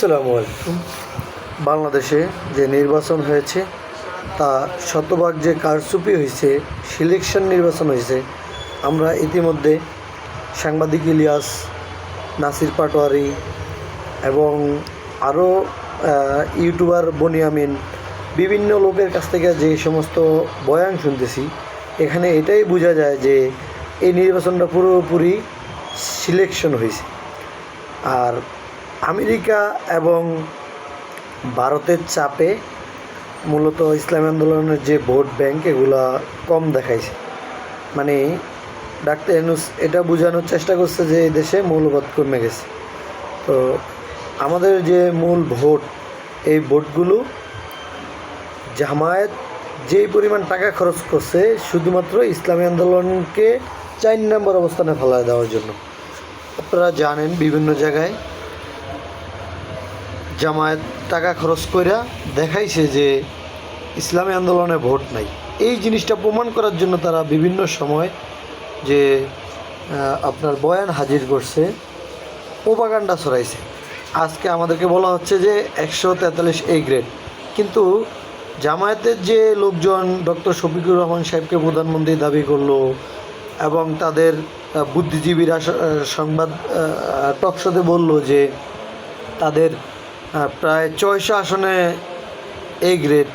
আসসালামু আলাইকুম। বাংলাদেশে যে নির্বাচন হয়েছে তা শতভাগ যে কারচুপি হয়েছে, সিলেকশন নির্বাচন হয়েছে, আমরা ইতিমধ্যে সাংবাদিক ইলিয়াস, নাসির পাটোয়ারি এবং আরও ইউটিউবার বনিয়ামিন বিভিন্ন লোকের কাছ থেকে যে সমস্ত বয়ান শুনতেছি, এখানে এটাই বোঝা যায় যে এই নির্বাচনটা পুরোপুরি সিলেকশন হয়েছে। আর আমেরিকা এবং ভারতের চাপে মূলত ইসলামী আন্দোলনের যে ভোট ব্যাংক এগুলা কম দেখাইছে। মানে ডাক্তার ইউনূস এটা বোঝানোর চেষ্টা করছে যে এই দেশে মৌলবাদ কমে গেছে। তো আমাদের যে মূল ভোট, এই ভোটগুলো জামায়াত যেই পরিমাণ টাকা খরচ করছে শুধুমাত্র ইসলামী আন্দোলনকে 4 নম্বর অবস্থানে ফেলায় দেওয়ার জন্য। আপনারা জানেন বিভিন্ন জায়গায় জামায়াত টাকা খরচ কইরা দেখাইছে যে ইসলামী আন্দোলনে ভোট নাই। এই জিনিসটা প্রমাণ করার জন্য তারা বিভিন্ন সময় যে আপনার বয়ান হাজির করছে, প্রোপাগান্ডা ছড়াইছে। আজকে আমাদেরকে বলা হচ্ছে যে 143 A গ্রেড, কিন্তু জামায়াতের যে লোকজন ডক্টর শফিকুর রহমান সাহেবকে প্রধানমন্ত্রী দাবি করলো এবং তাদের বুদ্ধিজীবীরা সংবাদ টকশোতে বলল যে তাদের প্রায় 600 আসনে A গ্রেড,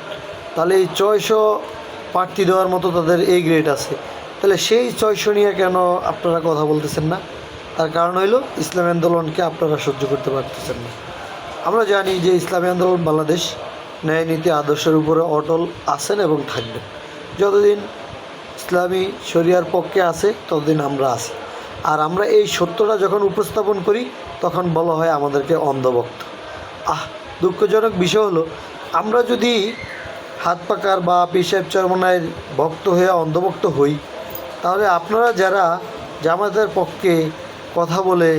তাহলে এই 600 প্রার্থী দেওয়ার মতো তাদের A গ্রেড আছে, তাহলে সেই 600 নিয়ে কেন আপনারা কথা বলতেছেন না? তার কারণ হইল ইসলামী আন্দোলনকে আপনারা সহ্য করতে পারতেছেন না। আমরা জানি যে ইসলামী আন্দোলন বাংলাদেশ ন্যায় নীতি আদর্শের উপরে অটল আছেন এবং থাকবেন। যতদিন ইসলামী শরিয়ার পক্ষে আছে ততদিন আমরা আছি। আর আমরা এই সত্যটা যখন উপস্থাপন করি তখন বলা হয় আমাদেরকে অন্ধভক্ত। দুঃখজনক বিষয় হলো, আমরা যদি হাত পাকার বা পীর সাহেব চরমনায়ের ভক্ত হয়ে অন্ধভক্ত হই, তাহলে আপনারা যারা জামায়াতের পক্ষে কথা বলে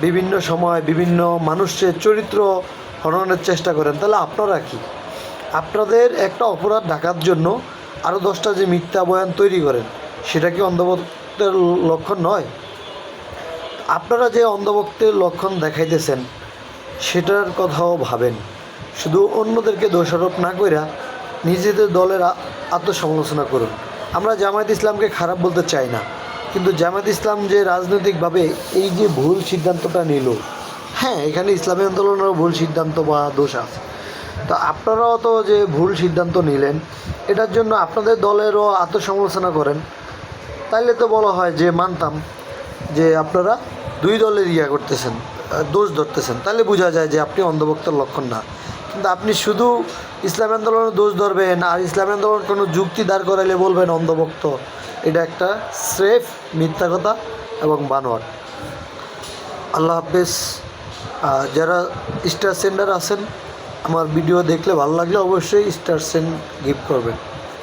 বিভিন্ন সময় বিভিন্ন মানুষের চরিত্র হননের চেষ্টা করেন, তাহলে আপনারা কি? আপনাদের একটা অপরাধ ঢাকার জন্য আরও 10টা যে মিথ্যা বয়ান তৈরি করেন, সেটা কি অন্ধভক্তের লক্ষণ নয়? আপনারা যে অন্ধভক্তের লক্ষণ দেখাইতেছেন সেটার কথাও ভাবেন। শুধু অন্যদেরকে দোষারোপ না কইরা নিজেদের দলের আত্মসমালোচনা করুন। আমরা জামায়াত ইসলামকে খারাপ বলতে চাই না, কিন্তু জামায়াত ইসলাম যে রাজনৈতিকভাবে এই যে ভুল সিদ্ধান্তটা নিল, হ্যাঁ, এখানে ইসলামী আন্দোলনেরও ভুল সিদ্ধান্ত বা দোষ আছে। তো আপনারাও তো যে ভুল সিদ্ধান্ত নিলেন, এটার জন্য আপনাদের দলেরও আত্মসমালোচনা করেন, তাইলে তো বলা হয় যে মানতাম যে আপনারা দুই দলের করতেছেন, দোষ ধরতেছেন, তাহলে বোঝা যায় যে আপনি অন্ধভক্তের লক্ষণ না। কিন্তু আপনি শুধু ইসলামী আন্দোলনের দোষ ধরবেন আর ইসলামী আন্দোলন কোনো যুক্তি দাঁড় করাইলে বলবেন অন্ধভক্ত, এটা একটা স্রেফ মিথ্যা কথা এবং বানোয়াট। আল্লাহ হাফেজ। যারা স্টার সেন্ডার আছেন, আমার ভিডিও দেখলে ভালো লাগলে অবশ্যই স্টার সেন্ড গিফট করবেন।